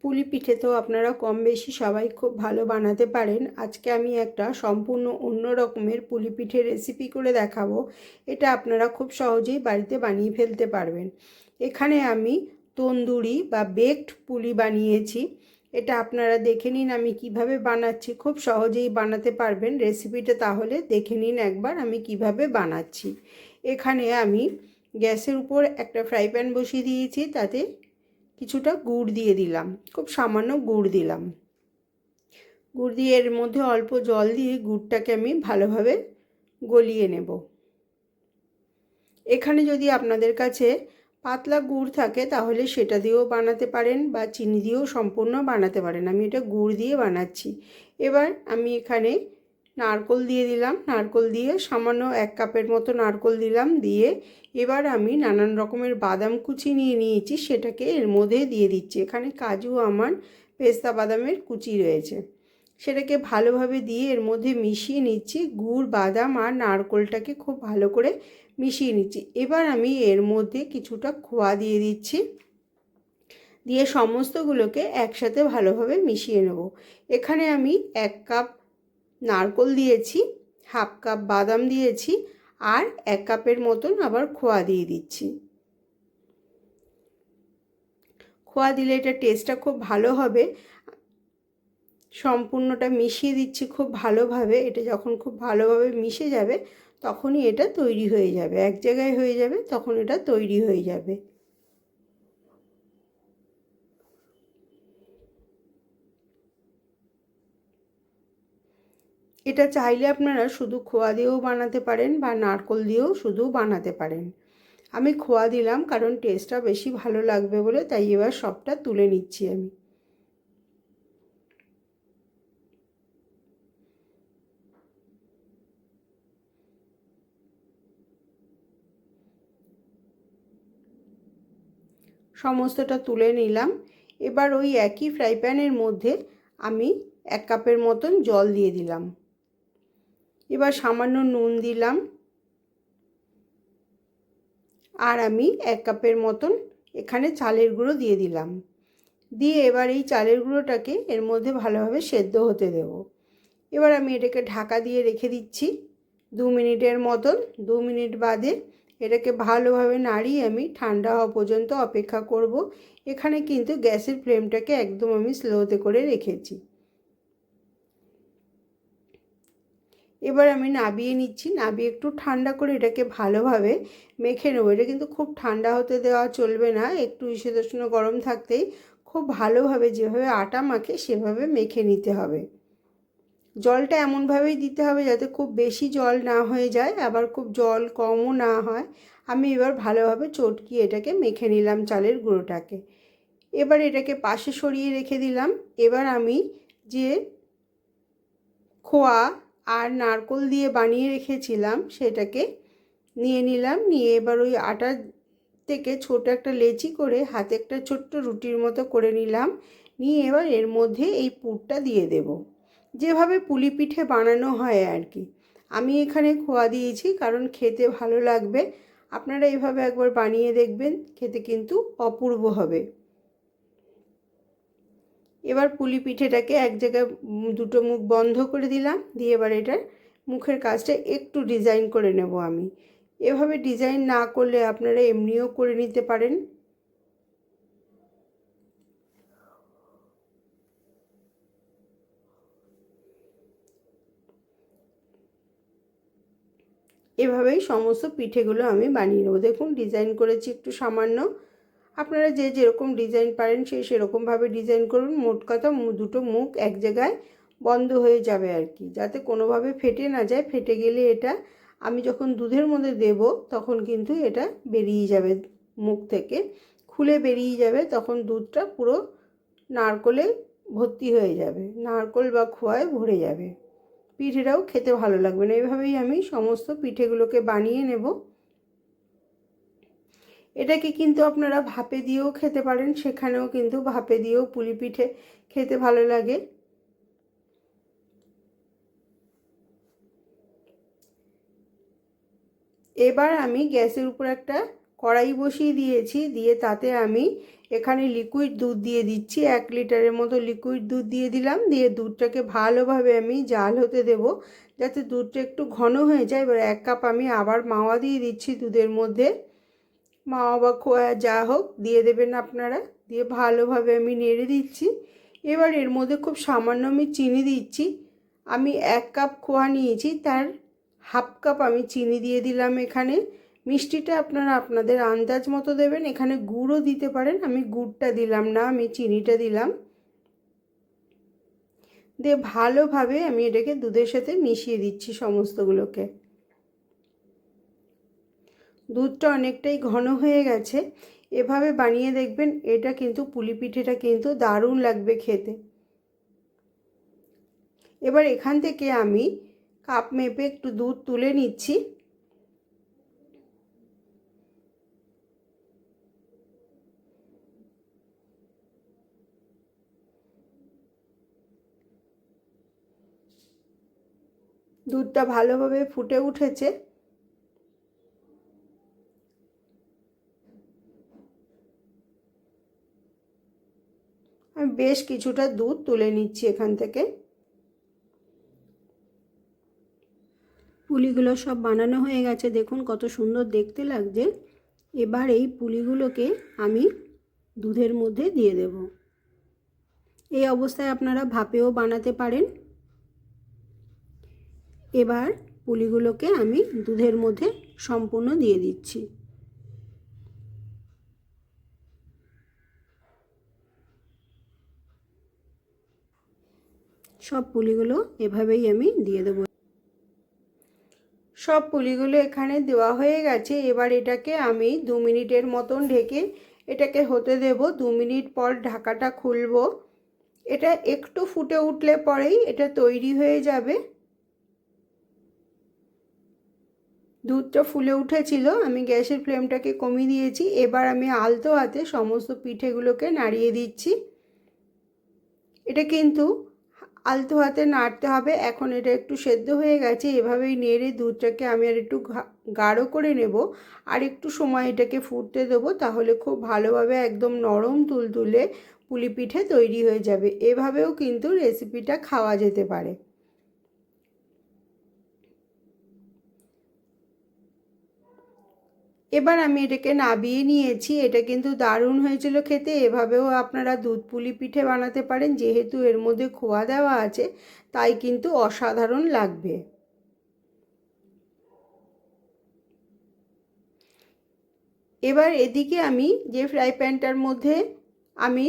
পুলি পিঠে তো আপনারা কম বেশি সবাই খুব ভালো বানাতে পারেন। আজকে আমি একটা সম্পূর্ণ অন্য রকমের পুলি পিঠে রেসিপি করে দেখাবো। এটা আপনারা খুব সহজেই বাড়িতে বানিয়ে ফেলতে পারবেন। এখানে আমি তন্দুরি বা বেকড পুলি বানিয়েছি। এটা আপনারা দেখে নিন আমি কিভাবে বানাচ্ছি, খুব সহজেই বানাতে পারবেন রেসিপিটা। তাহলে দেখে নিন একবার আমি কিভাবে বানাচ্ছি। এখানে আমি গ্যাসের উপর একটা ফ্রাই প্যান বসিয়ে দিয়েছি, তাতে কিছুটা গুড় দিয়ে দিলাম, খুব সামান্য গুড় দিলাম। গুড় দিয়ে এর মধ্যে অল্প জল দিয়ে গুড়টাকে আমি ভালোভাবে গলিয়ে নেব। এখানে যদি আপনাদের কাছে পাতলা গুড় থাকে তাহলে সেটা দিয়েও বানাতে পারেন বা চিনি দিয়েও সম্পূর্ণ বানাতে পারেন। আমি এটা গুড় দিয়ে বানাচ্ছি। এবার আমি এখানে নারকেল দিয়ে দিলাম। নারকেল দিয়ে সামান্য 1 কাপের মতো নারকেল দিলাম। দিয়ে এবার আমি নানান রকমের বাদাম কুচি নিয়ে নিয়েছি, সেটাকে এর মধ্যে দিয়ে দিচ্ছি। এখানে কাজু, আমন্ড, পেস্তা বাদামের কুচি রয়েছে, সেটাকে ভালোভাবে দিয়ে এর মধ্যে মিশিয়ে নিচ্ছি। গুড়, বাদাম আর নারকেলটাকে খুব ভালো করে মিশিয়ে নিচ্ছি। এবার আমি এর মধ্যে কিছুটা খোয়া দিয়ে দিচ্ছি, দিয়ে সমস্তগুলোকে একসাথে ভালোভাবে মিশিয়ে নেব। এখানে আমি 1 কাপ নারকেল দিয়েছি, 1/2 কাপ বাদাম দিয়েছি, আর 1 কাপের মতন আবার খোয়া দিয়ে দিচ্ছি। খোয়া দিলে এটা টেস্টটা খুব ভালো হবে। সম্পূর্ণটা মিশিয়ে দিচ্ছি খুব ভালোভাবে। এটা যখন খুব ভালোভাবে মিশে যাবে তখনই এটা তৈরি হয়ে যাবে, এক জায়গায় হয়ে যাবে, তখন এটা তৈরি হয়ে যাবে। এটা চাইলে আপনারা শুধু খোয়া দিয়েও বানাতে পারেন বা নারকেল দিয়েও শুধু বানাতে পারেন। আমি খোয়া দিলাম কারণ টেস্টটা বেশি ভালো লাগবে বলে, তাই এবার সবটা তুলে নিচ্ছি আমি। সমস্তটা তুলে নিলাম। এবার ওই একই ফ্রাই প্যানের মধ্যে আমি 1 কাপের মতন জল দিয়ে দিলাম। এবার সামান্য নুন দিলাম, আর আমি 1 কাপের মতন এখানে চালের গুঁড়ো দিয়ে দিলাম। দিয়ে এবার এই চালের গুঁড়োটাকে এর মধ্যে ভালোভাবে সেদ্ধ হতে দেব। এবার আমি এটাকে ঢাকা দিয়ে রেখে দিচ্ছি 2 মিনিটের মতন। 2 মিনিট বাদে এটাকে ভালোভাবে নাড়িয়ে আমি ঠান্ডা হওয়া পর্যন্ত অপেক্ষা করব। এখানে কিন্তু গ্যাসের ফ্লেমটাকে একদম আমি স্লোতে করে রেখেছি। এবার আমি নাবিয়ে নিচ্ছি। নাবিয়ে একটু ঠান্ডা করে এটাকে ভালোভাবে মেখে নেবো। এটা কিন্তু খুব ঠান্ডা হতে দেওয়া চলবে না, একটু ঈশদুষ্ণ গরম থাকতেই খুব ভালোভাবে যেভাবে আটা মাখে সেভাবে মেখে নিতে হবে। জলটা এমনভাবেই দিতে হবে যাতে খুব বেশি জল না হয়ে যায়, আবার খুব জল কমও না হয়। আমি এবার ভালোভাবে চটকিয়ে এটাকে মেখে নিলাম চালের গুঁড়োটাকে। এবার এটাকে পাশে সরিয়ে রেখে দিলাম। এবার আমি যে খোয়া আর নারকেল দিয়ে বানিয়ে রেখেছিলাম সেটাকে নিয়ে নিলাম। নিয়ে এবার ওই আটা থেকে ছোট একটা লেচি করে হাতে একটা ছোট্ট রুটির মতো করে নিলাম। নিয়ে এবার এর মধ্যে এই পুরটা দিয়ে দেব, যেভাবে পুলি পিঠে বানানো হয় আর কি। আমি এখানে খোয়া দিয়েছি কারণ খেতে ভালো লাগবে। আপনারা এইভাবে একবার বানিয়ে দেখবেন, খেতে কিন্তু অপূর্ব হবে। এবার পুলি পিঠেটাকে এক জায়গায় দুটো মুখ বন্ধ করে দিলাম। দিয়ে এবার এটার মুখের কাজটা একটু ডিজাইন করে নেব আমি। এভাবে ডিজাইন না করলে আপনারা এমনিও করে নিতে পারেন। এভাবেই সমস্ত পিঠেগুলো আমি বানিয়ে নেব। দেখুন ডিজাইন করেছি একটু সামান্য। আপনারা যে যেরকম ডিজাইন পারেন সেরকমভাবে ডিজাইন করুন। মোট কথা দুটো মুখ এক জায়গায় বন্ধ হয়ে যাবে আর কি, যাতে কোনোভাবে ফেটে না যায়। ফেটে গেলে এটা আমি যখন দুধের মধ্যে দেব তখন কিন্তু এটা বেরিয়ে যাবে, মুখ থেকে খুলে বেরিয়ে যাবে। তখন দুধটা পুরো নারকেলে ভর্তি হয়ে যাবে, নারকেল বা খোয়ায় ভরে যাবে। পিঠেটাও খেতে ভালো লাগবে না। এভাবেই আমি সমস্ত পিঠেগুলোকে বানিয়ে নেব। এটাকে কিন্তু আপনারা ভাপে দিয়েও খেতে পারেন, সেখানেও কিন্তু ভাপে দিয়েও পুলি পিঠে খেতে ভালো লাগে। এবার আমি গ্যাসের উপর একটা কড়াই বসিয়ে দিয়েছি, দিয়ে তাতে আমি এখানে লিকুইড দুধ দিয়ে দিচ্ছি। 1 লিটারের মতো লিকুইড দুধ দিয়ে দিলাম। দিয়ে দুধটাকে ভালোভাবে আমি জাল হতে দেব, যাতে দুধটা একটু ঘন হয়ে যায়। এবার 1 কাপ আমি আবার মাওয়া দিয়ে দিচ্ছি দুধের মধ্যে। মাওয়া বা খোয়া যা হোক দিয়ে দেবেন আপনারা। দিয়ে ভালোভাবে আমি নেড়ে দিচ্ছি। এবার এর মধ্যে খুব সামান্য আমি চিনি দিচ্ছি। আমি 1 কাপ খোয়া নিয়েছি, তার হাফ কাপ আমি চিনি দিয়ে দিলাম এখানে। মিষ্টিটা আপনারা আপনাদের আন্দাজ মতো দেবেন। এখানে গুড়ও দিতে পারেন, আমি গুড়টা দিলাম না, আমি চিনিটা দিলাম। দিয়ে ভালোভাবে আমি এটাকে দুধের সাথে মিশিয়ে দিচ্ছি সমস্তগুলোকে। দুধটা অনেকটাই ঘন হয়ে গেছে। এভাবে বানিয়ে দেখবেন, এটা কিন্তু পুলি পিঠেটা কিন্তু দারুণ লাগবে খেতে। এবার এখান থেকে আমি কাপ মেপে একটু দুধ তুলে নিচ্ছি। দুধটা ভালোভাবে ফুটে উঠেছে। আমি বেশ কিছুটা দুধ তুলে নিচ্ছি এখান থেকে। পুলিগুলো সব বানানো হয়ে গেছে, দেখুন কত সুন্দর দেখতে লাগছে। এবার এই পুলিগুলোকে আমি দুধের মধ্যে দিয়ে দেব। এই অবস্থায় আপনারা ভাপেও বানাতে পারেন। এবার পুলিগুলোকে আমি দুধের মধ্যে সম্পূর্ণ দিয়ে দিচ্ছি। সব পুলিগুলো এভাবেই আমি দিয়ে দেব। সব পুলিগুলো এখানে দেওয়া হয়ে গেছে। এবার এটাকে আমি 2 মিনিটের মতন ঢেকে এটাকে হতে দেব। 2 মিনিট পর ঢাকাটা খুলব। এটা একটু ফুটে উঠলে পরেই এটা তৈরি হয়ে যাবে। দুধটা ফুলে উঠেছিল, আমি গ্যাসের ফ্লেমটাকে কমিয়ে দিয়েছি। এবার আমি আলতো হাতে সমস্ত পিঠেগুলোকে নাড়িয়ে দিচ্ছি। এটা কিন্তু আলতো হাতে নাড়তে হবে। এখন এটা একটু সেদ্ধ হয়ে গেছে। এভাবেই নেড়ে দুধটাকে আমি আর একটু গাঢ় করে নেব। আর একটু সময় এটাকে ফুটতে দেবো, তাহলে খুব ভালোভাবে একদম নরম তুলতুলে পুলি পিঠে তৈরি হয়ে যাবে। এভাবেও কিন্তু রেসিপিটা খাওয়া যেতে পারে। এবার আমি এটাকে নাবিয়ে নিয়েছি। এটা কিন্তু দারুণ হয়েছিল খেতে। এভাবেও আপনারা দুধ পুলি পিঠে বানাতে পারেন। যেহেতু এর মধ্যে খোয়া দেওয়া আছে, তাই কিন্তু অসাধারণ লাগবে। এবার এদিকে আমি যে ফ্রাই প্যানটার মধ্যে আমি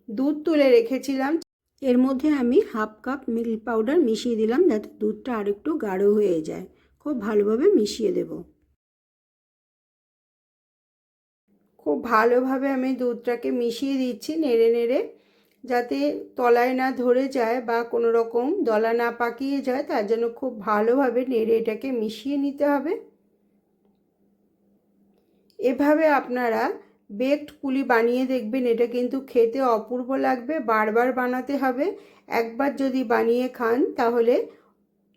দুধ তুলে রেখেছিলাম, এর মধ্যে আমি হাফ কাপ মিল্ক পাউডার মিশিয়ে দিলাম, যাতে দুধটা আরেকটু গাঢ় হয়ে যায়। খুব ভালোভাবে মিশিয়ে দেব। খুব ভালোভাবে আমি দুধটাকে মিশিয়ে দিচ্ছি নেড়ে নেড়ে, যাতে তলায় না ধরে যায় বা কোনো রকম দলা না পাকিয়ে যায়। তার জন্য খুব ভালোভাবে নেড়ে এটাকে মিশিয়ে নিতে হবে। এভাবে আপনারা বেকড পুলি বানিয়ে দেখবেন, এটা কিন্তু খেতে অপূর্ব লাগবে। বারবার বানাতে হবে। একবার যদি বানিয়ে খান তাহলে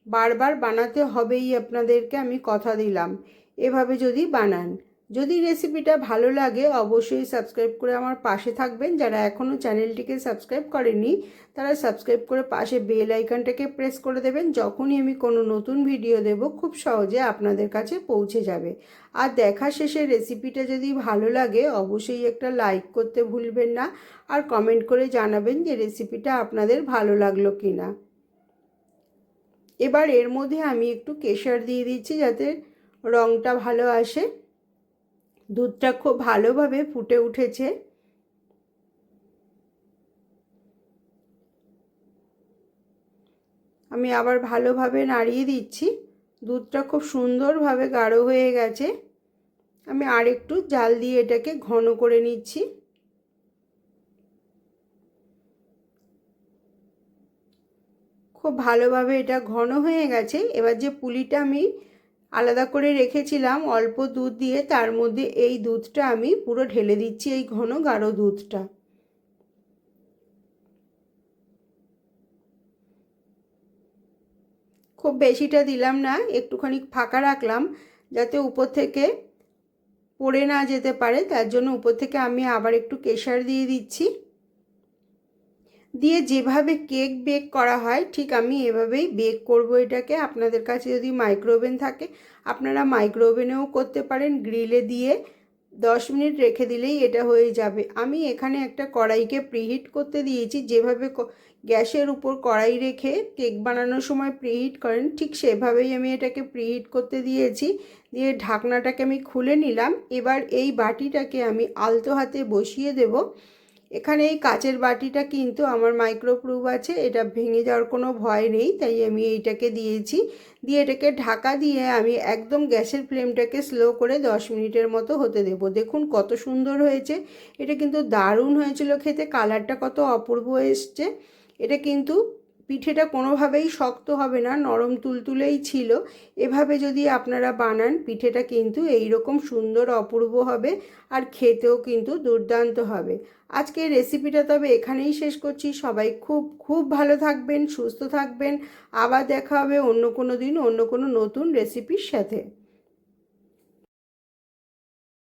বারবার বানাতে হবেই আপনাদেরকে, আমি কথা দিলাম। এভাবে যদি বানান, যদি রেসিপিটা ভালো লাগে অবশ্যই সাবস্ক্রাইব করে আমার পাশে থাকবেন। যারা এখনও চ্যানেলটিকে সাবস্ক্রাইব করেনি তারা সাবস্ক্রাইব করে পাশে বেল আইকনটাকে প্রেস করে দেবেন। যখনই আমি কোনো নতুন ভিডিও দেব খুব সহজে আপনাদের কাছে পৌঁছে যাবে। আর দেখা শেষে রেসিপিটা যদি ভালো লাগে অবশ্যই একটা লাইক করতে ভুলবেন না, আর কমেন্ট করে জানাবেন যে রেসিপিটা আপনাদের ভালো লাগলো কি না। এবার এর মধ্যে আমি একটু কেশর দিয়ে দিচ্ছি, যাতে রঙটা ভালো আসে। দুধটা খুব ভালোভাবে ফুটে উঠেছে। আমি আবার ভালোভাবে নাড়িয়ে দিচ্ছি। দুধটা খুব সুন্দরভাবে গাঢ় হয়ে গেছে। আমি আর একটু জাল দিয়ে এটাকে ঘন করে নিচ্ছি। খুব ভালোভাবে এটা ঘন হয়ে গেছে। এবার যে পুলিটা আমি আলাদা করে রেখেছিলাম অল্প দুধ দিয়ে, তার মধ্যে এই দুধটা আমি পুরো ঢেলে দিচ্ছি, এই ঘন গাঢ় দুধটা। খুব বেশিটা দিলাম না, একটুখানি ফাঁকা রাখলাম, যাতে উপর থেকে পড়ে না যেতে পারে, তার জন্য উপর থেকে আমি আবার একটু কেশর দিয়ে দিচ্ছি। দিয়ে যেভাবে কেক বেক করা হয় ঠিক আমি এভাবেই বেক করব এটাকে। আপনাদের কাছে যদি মাইক্রো ওভেন থাকে আপনারা মাইক্রো ওভেনেও করতে পারেন, গ্রিলে দিয়ে 10 মিনিট রেখে দিলেই এটা হয়ে যাবে। আমি এখানে একটা কড়াইকে প্রিহিট করতে দিয়েছি, যেভাবে গ্যাসের উপর কড়াই রেখে কেক বানানোর সময় প্রিহিট করেন ঠিক সেভাবেই আমি এটাকে প্রিহিট করতে দিয়েছি। দিয়ে ঢাকনাটাকে আমি খুলে নিলাম। এবার এই বাটিটাকে আমি আলতো হাতে বসিয়ে দেব। এখানে এই কাচের বাটিটা কিন্তু আমার মাইক্রোপ্রুফ আছে, এটা ভেঙে যাওয়ার কোনো ভয় নেই, তাই আমি এইটাকে দিয়েছি। দিয়ে এটাকে ঢাকা দিয়ে আমি একদম গ্যাসের ফ্লেমটাকে স্লো করে 10 মিনিটের মতো হতে দেব। দেখুন কত সুন্দর হয়েছে, এটা কিন্তু দারুণ হয়েছিল খেতে, কালারটা কত অপূর্ব এসছে। এটা কিন্তু পিঠেটা কোনোভাবেই শক্ত হবে না, নরম তুলতুলেই ছিল। এভাবে যদি আপনারা বানান পিঠেটা কিন্তু এই রকম সুন্দর অপূর্ব হবে, আর খেতেও কিন্তু দুর্দান্ত হবে। আজকের রেসিপিটা তবে এখানেই শেষ করছি। সবাই খুব খুব ভালো থাকবেন, সুস্থ থাকবেন। আবার দেখা হবে অন্য কোনো দিন অন্য কোনো নতুন রেসিপির সাথে।